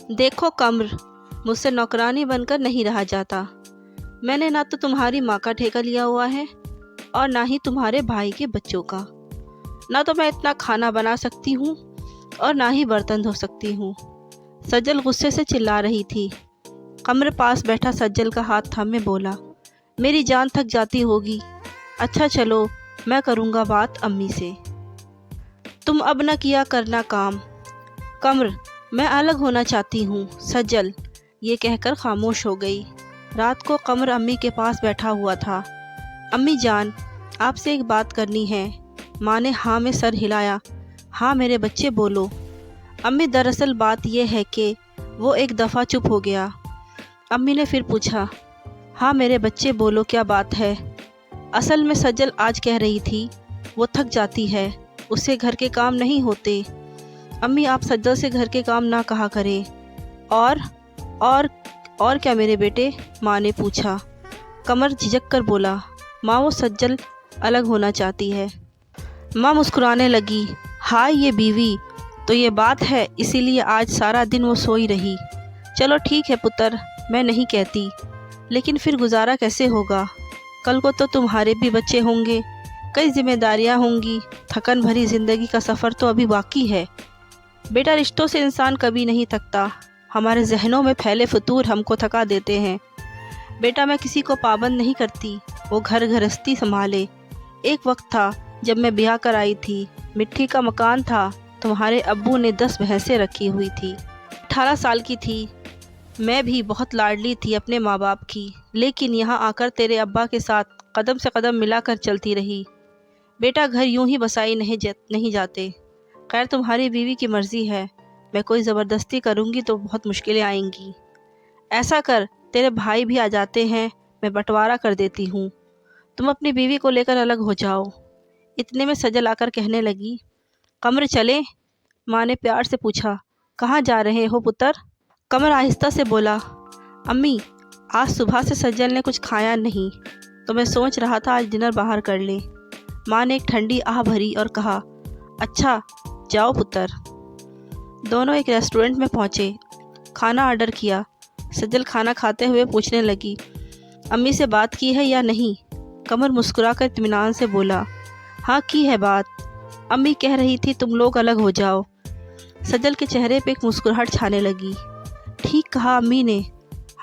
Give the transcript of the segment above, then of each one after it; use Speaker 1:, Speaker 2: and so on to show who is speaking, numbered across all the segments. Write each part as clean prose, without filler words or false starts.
Speaker 1: देखो कम्र, मुझसे नौकरानी बनकर नहीं रहा जाता। मैंने ना तो तुम्हारी माँ का ठेका लिया हुआ है और ना ही तुम्हारे भाई के बच्चों का। ना तो मैं इतना खाना बना सकती हूँ और ना ही बर्तन धो सकती हूँ। सज्जल गुस्से से चिल्ला रही थी। कम्र पास बैठा सज्जल का हाथ थामे बोला, मेरी जान थक जाती होगी। अच्छा चलो, मैं करूँगा बात अम्मी से। तुम अब न किया करना काम। कम्र, मैं अलग होना चाहती हूँ। सज्जल ये कहकर खामोश हो गई। रात को कम्र अम्मी के पास बैठा हुआ था। अम्मी जान, आपसे एक बात करनी है। माँ ने हाँ में सर हिलाया। हाँ मेरे बच्चे बोलो। अम्मी दरअसल बात यह है कि वो एक दफ़ा चुप हो गया। अम्मी ने फिर पूछा, हाँ मेरे बच्चे बोलो, क्या बात है? असल में सज्जल आज कह रही थी वो थक जाती है, उससे घर के काम नहीं होते। अम्मी आप सज्जल से घर के काम ना कहा करें। और क्या मेरे बेटे? माँ ने पूछा। कमर झिझक कर बोला, माँ वो सज्जल अलग होना चाहती है। माँ मुस्कुराने लगी। हाय ये बीवी, तो ये बात है, इसीलिए आज सारा दिन वो सोई रही। चलो ठीक है पुत्र, मैं नहीं कहती, लेकिन फिर गुजारा कैसे होगा? कल को तो तुम्हारे भी बच्चे होंगे, कई जिम्मेदारियां होंगी। थकन भरी ज़िंदगी का सफ़र तो अभी बाकी है। बेटा रिश्तों से इंसान कभी नहीं थकता। हमारे जहनों में फैले फतूर हमको थका देते हैं। बेटा मैं किसी को पाबंद नहीं करती, वो घर गृहस्थी संभाले। एक वक्त था जब मैं ब्याह कर आई थी, मिट्टी का मकान था। तुम्हारे अब्बू ने 10 भैंसें रखी हुई थी। 18 साल की थी। मैं भी बहुत लाडली थी अपने माँ बाप की, लेकिन यहाँ आकर तेरे अब्बा के साथ कदम से कदम मिलाकर चलती रही। बेटा घर यूं ही बसाई नहीं जाते। खैर तुम्हारी बीवी की मर्ज़ी है, मैं कोई ज़बरदस्ती करूँगी तो बहुत मुश्किलें आएंगी। ऐसा कर, तेरे भाई भी आ जाते हैं, मैं बंटवारा कर देती हूँ। तुम अपनी बीवी को लेकर अलग हो जाओ। इतने में सज्जल आकर कहने लगी, कमर चले? माँ ने प्यार से पूछा, कहाँ जा रहे हो पुत्र? कमर आहिस्ता से बोला, अम्मी आज सुबह से सज्जल ने कुछ खाया नहीं, तो मैं सोच रहा था आज डिनर बाहर कर लें। माँ ने एक ठंडी आह भरी और कहा, अच्छा जाओ पुत्र। दोनों एक रेस्टोरेंट में पहुँचे, खाना ऑर्डर किया। सज्जल खाना खाते हुए पूछने लगी, अम्मी से बात की है या नहीं? कमर मुस्कुराकर इत्मीनान से बोला, हाँ की है बात। अम्मी कह रही थी तुम लोग अलग हो जाओ। सज्जल के चेहरे पे एक मुस्कुराहट छाने लगी। ठीक कहा अम्मी ने,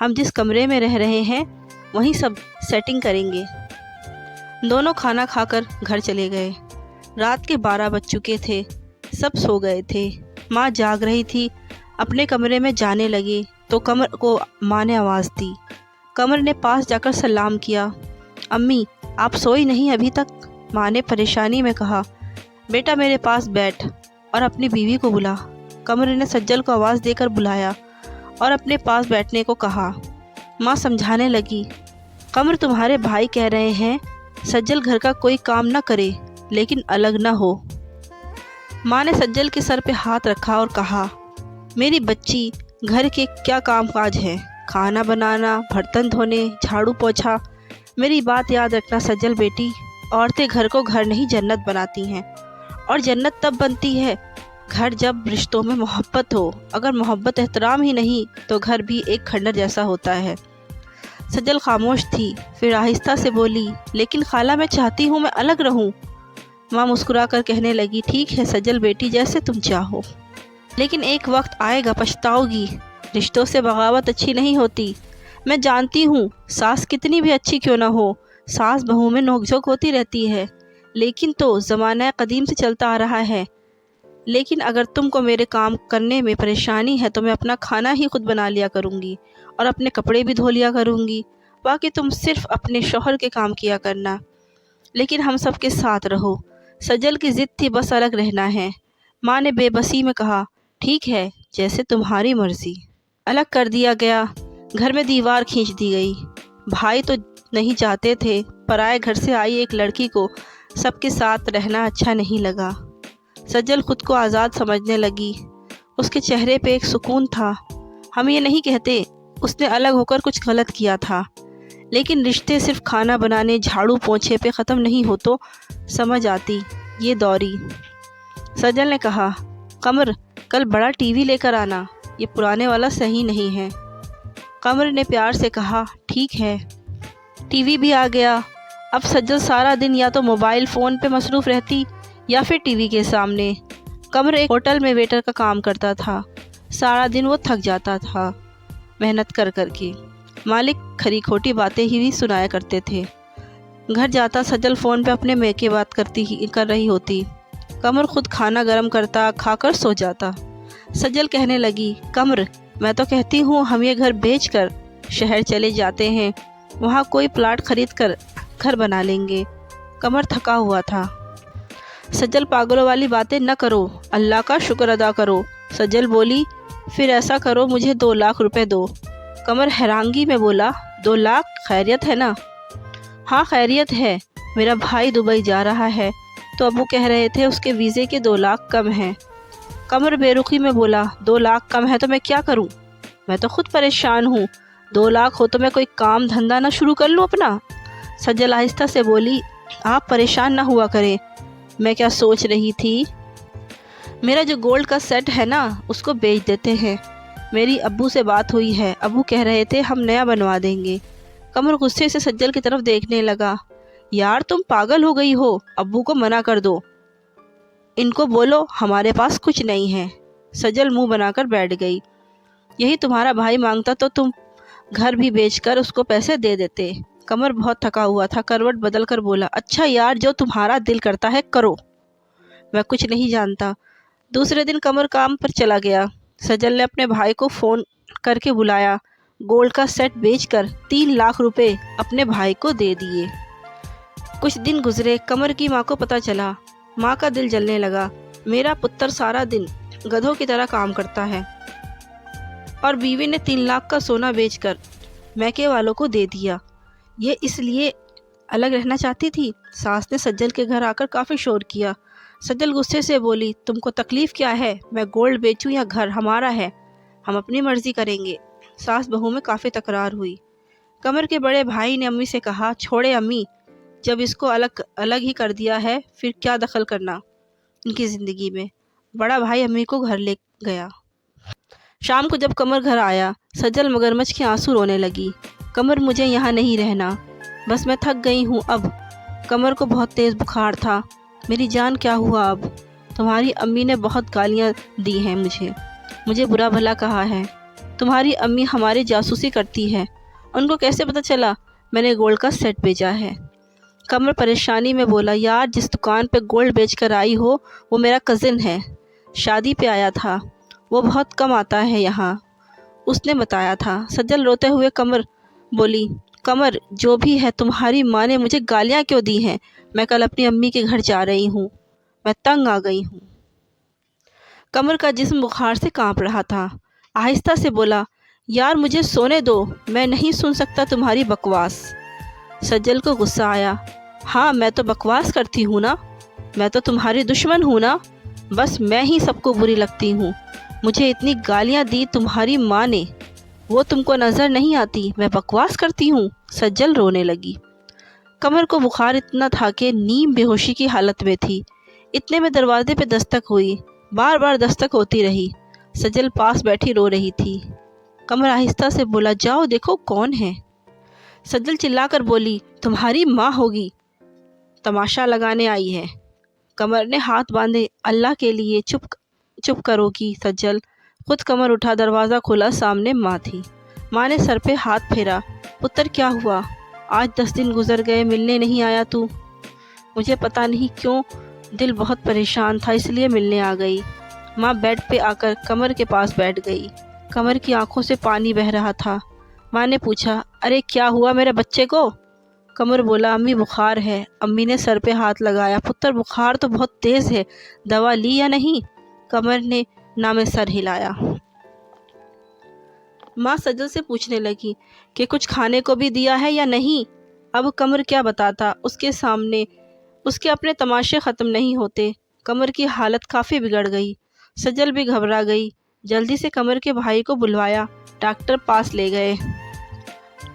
Speaker 1: हम जिस कमरे में रह रहे हैं वहीं सब सेटिंग करेंगे। दोनों खाना खाकर घर चले गए। रात के 12 बज चुके थे, सब सो गए थे। माँ जाग रही थी। अपने कमरे में जाने लगे तो कमर को माँ ने आवाज़ दी। कमर ने पास जाकर सलाम किया। अम्मी आप सोई नहीं अभी तक? माँ ने परेशानी में कहा। बेटा मेरे पास बैठ और अपनी बीवी को बुला। कमर ने सज्जल को आवाज़ देकर बुलाया और अपने पास बैठने को कहा। माँ समझाने लगी, कमर तुम्हारे भाई कह रहे हैं सज्जल घर का कोई काम न करे, लेकिन अलग न हो। माँ ने सज्जल के सर पे हाथ रखा और कहा, मेरी बच्ची घर के क्या काम काज है? खाना बनाना, बर्तन धोने, झाड़ू पोछा। मेरी बात याद रखना सज्जल बेटी, औरतें घर को घर नहीं जन्नत बनाती हैं, और जन्नत तब बनती है घर जब रिश्तों में मोहब्बत हो। अगर मोहब्बत एहतराम ही नहीं तो घर भी एक खंडर जैसा होता है। सज्जल खामोश थी, फिर आहिस्ता से बोली, लेकिन खाला मैं चाहती हूँ मैं अलग रहूँ। माँ मुस्कुरा कर कहने लगी, ठीक है सज्जल बेटी, जैसे तुम चाहो, लेकिन एक वक्त आएगा पछताओगी। रिश्तों से बगावत अच्छी नहीं होती। मैं जानती हूँ सास कितनी भी अच्छी क्यों ना हो, सास बहू में नोकझोंक होती रहती है, लेकिन तो ज़माना कदीम से चलता आ रहा है। लेकिन अगर तुमको मेरे काम करने में परेशानी है तो मैं अपना खाना ही खुद बना लिया करूँगी और अपने कपड़े भी धो लिया करूँगी। बाकी तुम सिर्फ अपने शौहर के काम किया करना, लेकिन हम सबके साथ रहो। सज्जल की ज़िद थी बस अलग रहना है। माँ ने बेबसी में कहा, ठीक है जैसे तुम्हारी मर्ज़ी। अलग कर दिया गया। घर में दीवार खींच दी गई। भाई तो नहीं चाहते थे, पराए घर से आई एक लड़की को सबके साथ रहना अच्छा नहीं लगा। सज्जल खुद को आज़ाद समझने लगी। उसके चेहरे पे एक सुकून था। हम ये नहीं कहते उसने अलग होकर कुछ गलत किया था, लेकिन रिश्ते सिर्फ खाना बनाने, झाड़ू पोंछे पे ख़त्म नहीं हो तो समझ आती ये दौरी। सज्जल ने कहा, कमर कल बड़ा टीवी लेकर आना, یہ پرانے والا صحیح نہیں ہے۔ قمر نے پیار سے کہا ٹھیک ہے۔ ٹی وی بھی آ گیا۔ اب سجل سارا دن یا تو موبائل فون پہ مصروف رہتی یا پھر ٹی وی کے سامنے۔ قمر ایک ہوٹل میں ویٹر کا کام کرتا تھا۔ سارا دن وہ تھک جاتا تھا محنت کر کر کے۔ مالک کھری کھوٹی باتیں ہی سنایا کرتے تھے۔ گھر جاتا سجل فون پہ اپنے میکے بات کر رہی ہوتی۔ قمر خود کھانا گرم کرتا، کھا کر سو جاتا۔ سجل کہنے لگی قمر میں تو کہتی ہوں ہم یہ گھر بیچ کر شہر چلے جاتے ہیں، وہاں کوئی پلاٹ خرید کر گھر بنا لیں گے۔ قمر تھکا ہوا تھا۔ سجل پاگلوں والی باتیں نہ کرو، اللہ کا شکر ادا کرو۔ سجل بولی پھر ایسا کرو مجھے 2 لاکھ روپے دو۔ قمر حیرانگی میں بولا 2 لاکھ خیریت ہے نا؟ ہاں خیریت ہے، میرا بھائی دبئی جا رہا ہے تو ابو کہہ رہے تھے اس کے ویزے کے 2 لاکھ کم ہیں۔ قمر بے رخی میں بولا 2 لاکھ کم ہے تو میں کیا کروں؟ میں تو خود پریشان ہوں، 2 لاکھ ہو تو میں کوئی کام دھندا نہ شروع کر لوں اپنا۔ سجل آہستہ سے بولی آپ پریشان نہ ہوا کریں، میں کیا سوچ رہی تھی، میرا جو گولڈ کا سیٹ ہے نا اس کو بیچ دیتے ہیں۔ میری ابو سے بات ہوئی ہے، ابو کہہ رہے تھے ہم نیا بنوا دیں گے۔ قمر غصے سے سجل کی طرف دیکھنے لگا، یار تم پاگل ہو گئی ہو، ابو کو منع کر دو، ان کو بولو ہمارے پاس کچھ نہیں ہے۔ سجل منہ بنا کر بیٹھ گئی، یہی تمہارا بھائی مانگتا تو تم گھر بھی بیچ کر اس کو پیسے دے دیتے۔ قمر بہت تھکا ہوا تھا، کروٹ بدل کر بولا اچھا یار جو تمہارا دل کرتا ہے کرو، میں کچھ نہیں جانتا۔ دوسرے دن قمر کام پر چلا گیا۔ سجل نے اپنے بھائی کو فون کر کے بلایا، گولڈ کا سیٹ بیچ کر 3 لاکھ روپے اپنے بھائی کو دے دیے۔ کچھ دن گزرے، قمر کی ماں کو پتہ چلا۔ ماں کا دل جلنے لگا، میرا پتر سارا دن گدھوں کی طرح کام کرتا ہے اور بیوی نے 3 لاکھ کا سونا بیچ کر میکے والوں کو دے دیا، یہ اس لیے الگ رہنا چاہتی تھی۔ ساس نے سجل کے گھر آ کر کافی شور کیا۔ سجل غصے سے بولی تم کو تکلیف کیا ہے، میں گولڈ بیچوں یا گھر ہمارا ہے، ہم اپنی مرضی کریں گے۔ ساس بہو میں کافی تکرار ہوئی۔ قمر کے بڑے بھائی نے امی سے کہا چھوڑے امی، جب اس کو الگ ہی کر دیا ہے پھر کیا دخل کرنا ان کی زندگی میں۔ بڑا بھائی امی کو گھر لے گیا۔ شام کو جب قمر گھر آیا، سجل مگرمچھ کے آنسو رونے لگی۔ قمر مجھے یہاں نہیں رہنا، بس میں تھک گئی ہوں اب۔ قمر کو بہت تیز بخار تھا۔ میری جان کیا ہوا اب؟ تمہاری امی نے بہت گالیاں دی ہیں مجھے برا بھلا کہا ہے۔ تمہاری امی ہماری جاسوسی کرتی ہے، ان کو کیسے پتہ چلا میں نے گولڈ کا سیٹ بیچا ہے؟ قمر پریشانی میں بولا یار جس دکان پہ گولڈ بیچ کر آئی ہو وہ میرا کزن ہے، شادی پہ آیا تھا، وہ بہت کم آتا ہے یہاں، اس نے بتایا تھا۔ سجل روتے ہوئے قمر بولی قمر جو بھی ہے تمہاری ماں نے مجھے گالیاں کیوں دی ہیں؟ میں کل اپنی امی کے گھر جا رہی ہوں، میں تنگ آ گئی ہوں۔ قمر کا جسم بخار سے کانپ رہا تھا، آہستہ سے بولا یار مجھے سونے دو، میں نہیں سن سکتا تمہاری بکواس۔ سجل کو غصہ آیا، ہاں میں تو بکواس کرتی ہوں نا، میں تو تمہاری دشمن ہوں نا، بس میں ہی سب کو بری لگتی ہوں، مجھے اتنی گالیاں دی تمہاری ماں نے، وہ تم کو نظر نہیں آتی میں بکواس کرتی ہوں؟ سجل رونے لگی۔ قمر کو بخار اتنا تھا کہ نیم بے ہوشی کی حالت میں تھی۔ اتنے میں دروازے پہ دستک ہوئی، بار بار دستک ہوتی رہی۔ سجل پاس بیٹھی رو رہی تھی۔ قمر آہستہ سے بولا جاؤ دیکھو کون ہے۔ سجل چلا کر بولی تمہاری ماں ہوگی، تماشا لگانے آئی ہے۔ قمر نے ہاتھ باندھے، اللہ کے لیے چپ کرو گی سجل؟ خود قمر اٹھا، دروازہ کھولا، سامنے ماں تھی۔ ماں نے سر پہ ہاتھ پھیرا، پتر کیا ہوا؟ آج 10 دن گزر گئے ملنے نہیں آیا تو؟ مجھے پتہ نہیں کیوں دل بہت پریشان تھا اس لیے ملنے آ گئی۔ ماں بیڈ پہ آ کر قمر کے پاس بیٹھ گئی۔ قمر کی آنکھوں سے پانی بہہ رہا تھا۔ ماں نے پوچھا ارے کیا ہوا میرے بچے کو؟ قمر بولا امی بخار ہے۔ امی نے سر پہ ہاتھ لگایا، پتر بخار تو بہت تیز ہے، دوا لی یا نہیں؟ قمر نے نام سر ہلایا۔ ماں سجل سے پوچھنے لگی کہ کچھ کھانے کو بھی دیا ہے یا نہیں؟ اب قمر کیا بتاتا، اس کے سامنے اس کے اپنے تماشے ختم نہیں ہوتے۔ قمر کی حالت کافی بگڑ گئی۔ سجل بھی گھبرا گئی۔ جلدی سے قمر کے بھائی کو بلوایا، ڈاکٹر پاس لے گئے۔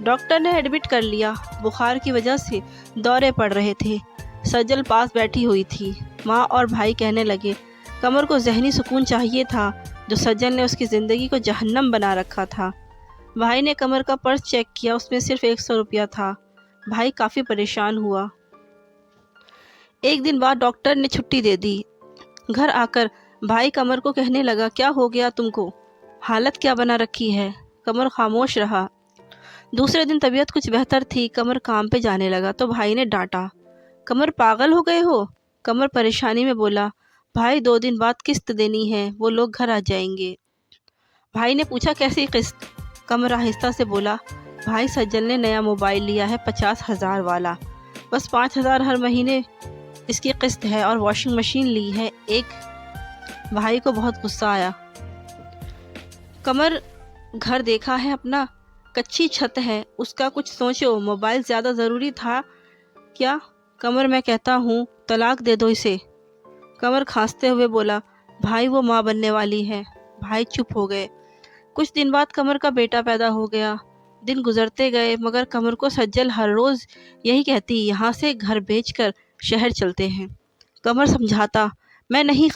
Speaker 1: ڈاکٹر نے ایڈمٹ کر لیا، بخار کی وجہ سے دورے پڑ رہے تھے۔ سجل پاس بیٹھی ہوئی تھی۔ ماں اور بھائی کہنے لگے قمر کو ذہنی سکون چاہیے تھا، जो सज्जल ने उसकी ज़िंदगी को जहन्नम बना रखा था। भाई ने कमर का पर्स चेक किया, उसमें सिर्फ 100 रुपया था। भाई काफ़ी परेशान हुआ। एक दिन बाद डॉक्टर ने छुट्टी दे दी। घर आकर भाई कमर को कहने लगा, क्या हो गया तुमको? हालत क्या बना रखी है? कमर खामोश रहा। दूसरे दिन तबीयत कुछ बेहतर थी। कमर काम पे जाने लगा तो भाई ने डांटा, कमर पागल हो गए हो? कमर परेशानी में बोला, भाई 2 दिन बाद किस्त देनी है, वो लोग घर आ जाएंगे। भाई ने पूछा, कैसी किस्त? कमर आहिस्ता से बोला, भाई सज्जल ने नया मोबाइल लिया है 50,000 वाला, बस 5,000 हर महीने इसकी किस्त है, और वॉशिंग मशीन ली है एक। भाई को बहुत गुस्सा आया। कमर, घर देखा है अपना, कच्ची छत है, उसका कुछ सोचो। मोबाइल ज़्यादा ज़रूरी था क्या? कमर, मैं कहता हूँ तलाक दे दो इसे। कमर खांसते हुए बोला, भाई वो माँ बनने वाली है। भाई चुप हो गए। कुछ दिन बाद कमर का बेटा पैदा हो गया। दिन गुजरते गए मगर कमर को सज्जल हर रोज़ यही कहती, यहाँ से घर बेचकर शहर चलते हैं। कमर समझाता, मैं नहीं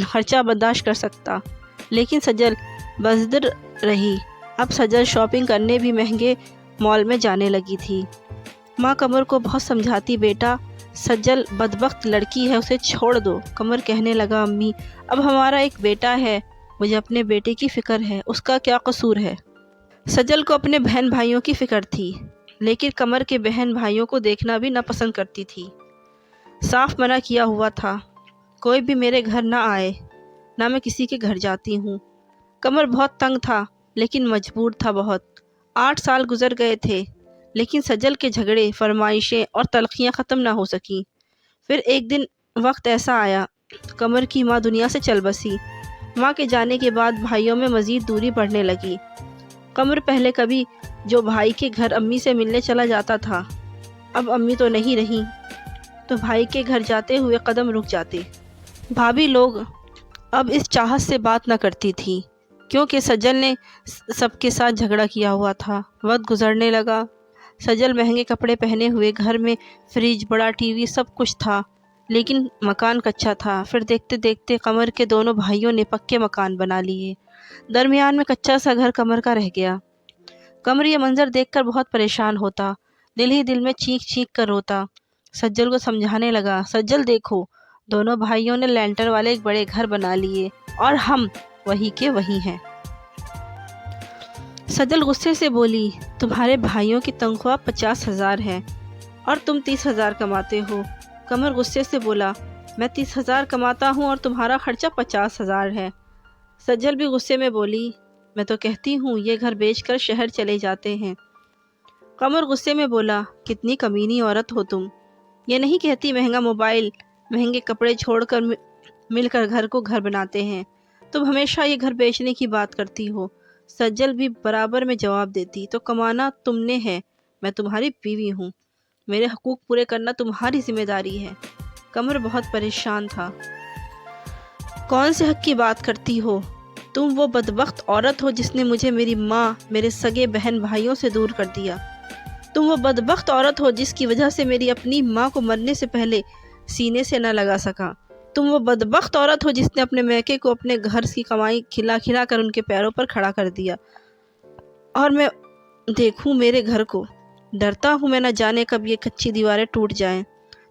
Speaker 1: खर्चा बर्दाश्त कर सकता, लेकिन सज्जल बज़दिर रही। अब सज्जल शॉपिंग करने भी महंगे मॉल में जाने लगी थी। माँ कमर को बहुत समझाती, बेटा सज्जल बदबख्त लड़की है, उसे छोड़ दो। कमर कहने लगा, अम्मी अब हमारा एक बेटा है, मुझे अपने बेटे की फ़िक्र है, उसका क्या कसूर है? सज्जल को अपने बहन भाइयों की फ़िक्र थी, लेकिन कमर के बहन भाइयों को देखना भी नापसंद करती थी। साफ मना किया हुआ था, कोई भी मेरे घर ना आए, ना मैं किसी के घर जाती हूँ। कमर बहुत तंग था, लेकिन मजबूर था बहुत। 8 साल गुजर गए थे, लेकिन सज्जल के झगड़े, फरमाइशें और तलखियाँ ख़त्म ना हो सकीं। फिर एक दिन वक्त ऐसा आया, कमर की माँ दुनिया से चल बसी। माँ के जाने के बाद भाइयों में मज़ीद दूरी बढ़ने लगी। कमर पहले कभी जो भाई के घर अम्मी से मिलने चला जाता था, अब अम्मी तो नहीं रही, तो भाई के घर जाते हुए कदम रुक जाते। भाभी लोग अब इस चाहत से बात न करती थी, क्योंकि सज्जल ने सबके साथ झगड़ा किया हुआ था। वक्त गुजरने लगा। सज्जल महंगे कपड़े पहने हुए, घर में फ्रिज, बड़ा टीवी, सब कुछ था, लेकिन मकान कच्चा था। फिर देखते देखते कमर के दोनों भाइयों ने पक्के मकान बना लिए। दरमियान में कच्चा सा घर कमर का रह गया। कमर ये मंजर देखकर बहुत परेशान होता, दिल ही दिल में चीख चीख कर रोता। सज्जल को समझाने लगा, सज्जल देखो, दोनों भाइयों ने लैंटर वाले एक बड़े घर बना लिए और हम वही के वही हैं। सज्जल गुस्से से बोली, तुम्हारे भाइयों की तनख्वाह 50,000 है और तुम 30,000 कमाते हो। कमर गुस्से से बोला, मैं 30,000 कमाता हूँ और तुम्हारा खर्चा 50,000 है। सज्जल भी गुस्से में बोली, मैं तो कहती हूँ ये घर बेचकर शहर चले जाते हैं। कमर गुस्से में बोला, कितनी कमीनी औरत हो तुम। ये नहीं कहती महंगा मोबाइल, महंगे कपड़े छोड़कर मिलकर घर को घर बनाते हैं। तुम हमेशा ये घर बेचने की बात करती हो। सज्जल भी बराबर में जवाब देती, तो कमाना तुमने है, मैं तुम्हारी बीवी हूँ, मेरे हकूक़ पूरे करना तुम्हारी जिम्मेदारी है। कमर बहुत परेशान था। कौन से हक की बात करती हो? तुम वो बदबख्त औरत हो जिसने मुझे मेरी माँ, मेरे सगे बहन भाइयों से दूर कर दिया। तुम वो बदबख्त औरत हो जिसकी वजह से मेरी अपनी माँ को मरने से पहले सीने से न लगा सका। तुम वो बदबख्त औरत हो जिसने अपने मैके को अपने घर की कमाई खिला खिला कर उनके पैरों पर खड़ा कर दिया, और मैं देखूं मेरे घर को, डरता हूँ मैं न जाने कब ये कच्ची दीवारें टूट जाएं।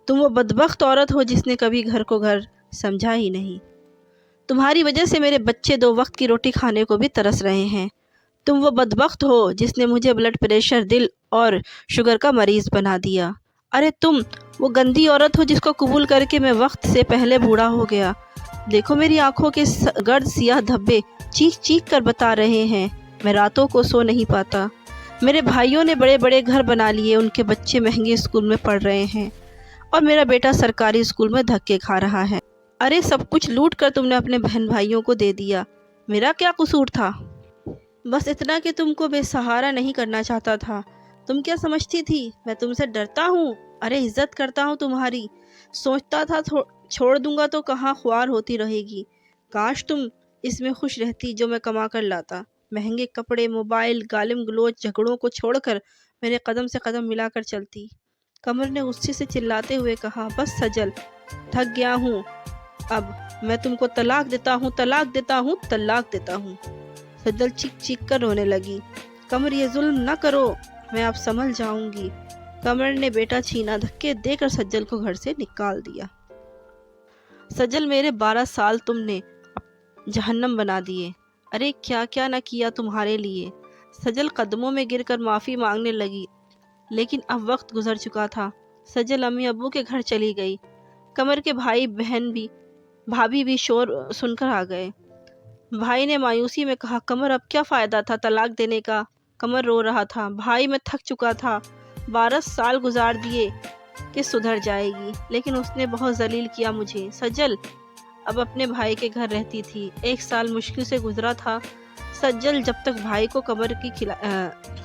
Speaker 1: तुम वो बदबख्त औरत हो जिसने कभी घर को घर समझा ही नहीं। तुम्हारी वजह से मेरे बच्चे 2 वक्त की रोटी खाने को भी तरस रहे हैं। तुम वो बदबख्त हो जिसने मुझे ब्लड प्रेशर, दिल और शुगर का मरीज़ बना दिया। अरे तुम वो गंदी औरत हो जिसको कबूल करके मैं वक्त से पहले बूढ़ा हो गया। देखो मेरी आंखों के गर्द सियाह धब्बे चीख चीख कर बता रहे हैं, मैं रातों को सो नहीं पाता। मेरे भाइयों ने बड़े बड़े घर बना लिए, उनके बच्चे महंगे स्कूल में पढ़ रहे हैं और मेरा बेटा सरकारी स्कूल में धक्के खा रहा है। अरे सब कुछ लूट कर तुमने अपने बहन भाइयों को दे दिया, मेरा क्या कसूर था? बस इतना कि तुमको बेसहारा नहीं करना चाहता था। तुम क्या समझती थी मैं तुमसे डरता हूँ? अरे इज्जत करता हूँ तुम्हारी। सोचता था छोड़ दूंगा तो कहाँ ख्वार होती रहेगी। काश तुम इसमें खुश रहती जो मैं कमा कर लाता। महंगे कपड़े, मोबाइल, गालिम गलोच, झगड़ों को छोड़कर मेरे कदम से कदम मिलाकर चलती। कमर ने गुस्से से चिल्लाते हुए कहा, बस सजल, थक गया हूँ, اب میں تم کو طلاق دیتا ہوں، طلاق دیتا ہوں، طلاق دیتا ہوں۔ سجل چیخ چیخ کر رونے لگی۔ قمر یہ ظلم نہ کرو، میں اب سنبھل جاؤں گی۔ قمر نے بیٹا چھینا، دھکے دے کر سجل کو گھر سے نکال دیا۔ سجل میرے 12 سال تم نے جہنم بنا دیے، ارے کیا کیا نہ کیا تمہارے لیے۔ سجل قدموں میں گر کر معافی مانگنے لگی، لیکن اب وقت گزر چکا تھا۔ سجل امی ابو کے گھر چلی گئی۔ قمر کے بھابھی بھی شور سن کر آ گئے۔ بھائی نے مایوسی میں کہا، قمر اب کیا فائدہ تھا طلاق دینے کا؟ قمر رو رہا تھا، بھائی میں تھک چکا تھا، 12 سال گزار دیے کہ سدھر جائے گی، لیکن اس نے بہت ذلیل کیا مجھے۔ سجل اب اپنے بھائی کے گھر رہتی تھی۔ 1 سال مشکل سے گزرا تھا۔ سجل جب تک بھائی کو قمر کی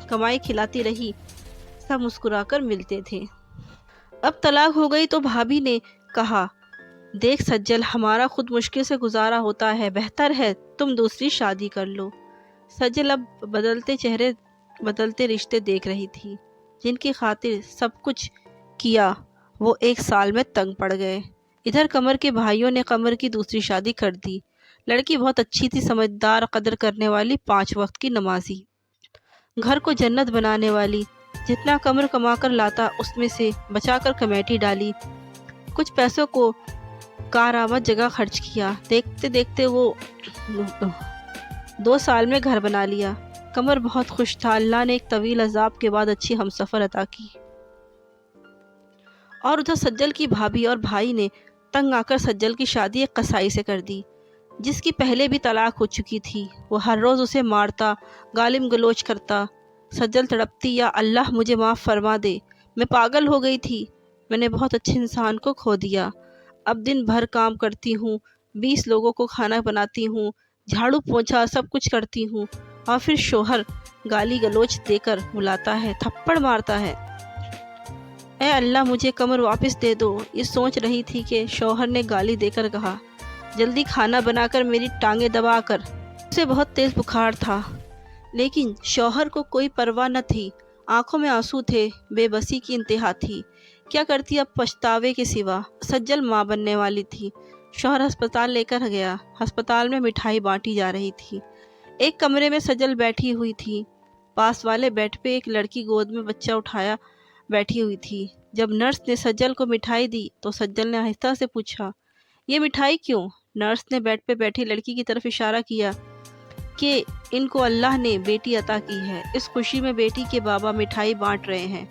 Speaker 1: کمائی کھلاتی رہی، سب مسکرا کر ملتے تھے۔ اب طلاق ہو گئی تو بھابھی نے کہا، دیکھ سجل، ہمارا خود مشکل سے گزارا ہوتا ہے، بہتر ہے تم دوسری شادی کر لو۔ سجل اب بدلتے چہرے بدلتے رشتے دیکھ رہی تھی، جن کی خاطر سب کچھ کیا وہ 1 سال میں تنگ پڑ گئے۔ ادھر قمر کے بھائیوں نے قمر کی دوسری شادی کر دی۔ لڑکی بہت اچھی تھی، سمجھدار، قدر کرنے والی، 5 وقت کی نمازی، گھر کو جنت بنانے والی۔ جتنا قمر کما کر لاتا اس میں سے بچا کر کمیٹی ڈالی، کچھ پیسوں کو کارآمد جگہ خرچ کیا۔ دیکھتے دیکھتے وہ 2 سال میں گھر بنا لیا۔ قمر بہت خوش تھا، اللہ نے ایک طویل عذاب کے بعد اچھی ہمسفر عطا کی۔ اور ادھر سجل کی بھابھی اور بھائی نے تنگ آ کر سجل کی شادی ایک قصائی سے کر دی، جس کی پہلے بھی طلاق ہو چکی تھی۔ وہ ہر روز اسے مارتا، گالم گلوچ کرتا۔ سجل تڑپتی، یا اللہ مجھے معاف فرما دے، میں پاگل ہو گئی تھی، میں نے بہت اچھے انسان کو کھو دیا۔ اب دن بھر کام کرتی ہوں، 20 لوگوں کو کھانا بناتی ہوں، جھاڑو پوچھا سب کچھ کرتی ہوں، اور پھر شوہر گالی گلوچ دے کر بلاتا ہے، تھپڑ مارتا ہے۔ اے اللہ مجھے قمر واپس دے دو۔ یہ سوچ رہی تھی کہ شوہر نے گالی دے کر کہا، جلدی کھانا بنا کر میری ٹانگیں دبا کر۔ اسے بہت تیز بخار تھا، لیکن شوہر کو کوئی پرواہ نہ تھی، آنکھوں میں آنسو تھے، بے بسی کی انتہا تھی۔ کیا کرتی اب پچھتاوے کے سوا؟ سجل ماں بننے والی تھی۔ شوہر ہسپتال لے کر گیا۔ ہسپتال میں مٹھائی بانٹی جا رہی تھی۔ ایک کمرے میں سجل بیٹھی ہوئی تھی، پاس والے بیڈ پہ ایک لڑکی گود میں بچہ اٹھایا بیٹھی ہوئی تھی۔ جب نرس نے سجل کو مٹھائی دی تو سجل نے آہستہ سے پوچھا، یہ مٹھائی کیوں؟ نرس نے بیڈ پہ بیٹھی لڑکی کی طرف اشارہ کیا کہ ان کو اللہ نے بیٹی عطا کی ہے، اس خوشی میں بیٹی کے بابا مٹھائی بانٹ رہے ہیں۔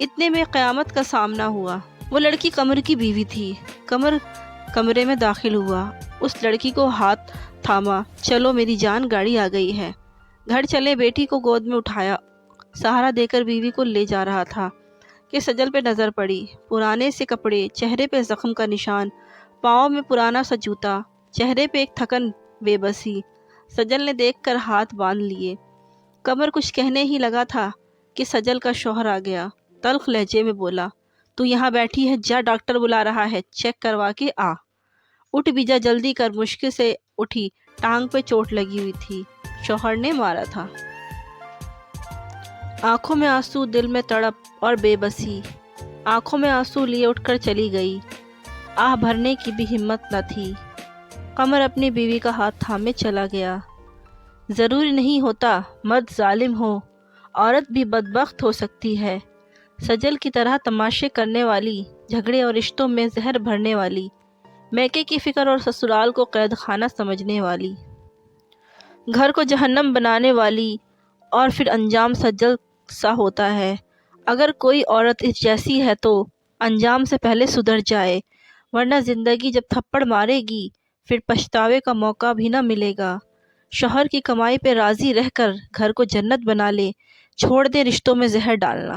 Speaker 1: اتنے میں قیامت کا سامنا ہوا۔ وہ لڑکی قمر کی بیوی تھی۔ قمر کمرے میں داخل ہوا، اس لڑکی کو ہاتھ تھاما، چلو میری جان، گاڑی آ گئی ہے، گھر چلے۔ بیٹی کو گود میں اٹھایا، سہارا دے کر بیوی کو لے جا رہا تھا کہ سجل پہ نظر پڑی۔ پرانے سے کپڑے، چہرے پہ زخم کا نشان، پاؤں میں پرانا سا جوتا، چہرے پہ ایک تھکن، بے بسی۔ سجل نے دیکھ کر ہاتھ باندھ لیے۔ قمر کچھ کہنے ہی لگا تھا کہ سجل کا شوہر آ گیا، تلخ لہجے میں بولا، تو یہاں بیٹھی ہے، جا ڈاکٹر بلا رہا ہے، چیک کروا کے آ۔ اٹھ بھی جا، جلدی کر۔ مشکل سے اٹھی، ٹانگ پہ چوٹ لگی ہوئی تھی، شوہر نے مارا تھا۔ آنکھوں میں آنسو، دل میں تڑپ اور بے بسی۔ آنکھوں میں آنسو لیے اٹھ کر چلی گئی، آہ بھرنے کی بھی ہمت نہ تھی۔ قمر اپنی بیوی کا ہاتھ تھامے چلا گیا۔ ضروری نہیں ہوتا مرد ظالم ہو، عورت بھی بدبخت ہو سکتی ہے۔ سجل کی طرح تماشے کرنے والی، جھگڑے اور رشتوں میں زہر بھرنے والی، میکے کی فکر اور سسرال کو قید خانہ سمجھنے والی، گھر کو جہنم بنانے والی، اور پھر انجام سجل سا ہوتا ہے۔ اگر کوئی عورت اس جیسی ہے تو انجام سے پہلے سدھر جائے، ورنہ زندگی جب تھپڑ مارے گی پھر پچھتاوے کا موقع بھی نہ ملے گا۔ شوہر کی کمائی پہ راضی رہ کر گھر کو جنت بنا لے، چھوڑ دے رشتوں میں زہر ڈالنا۔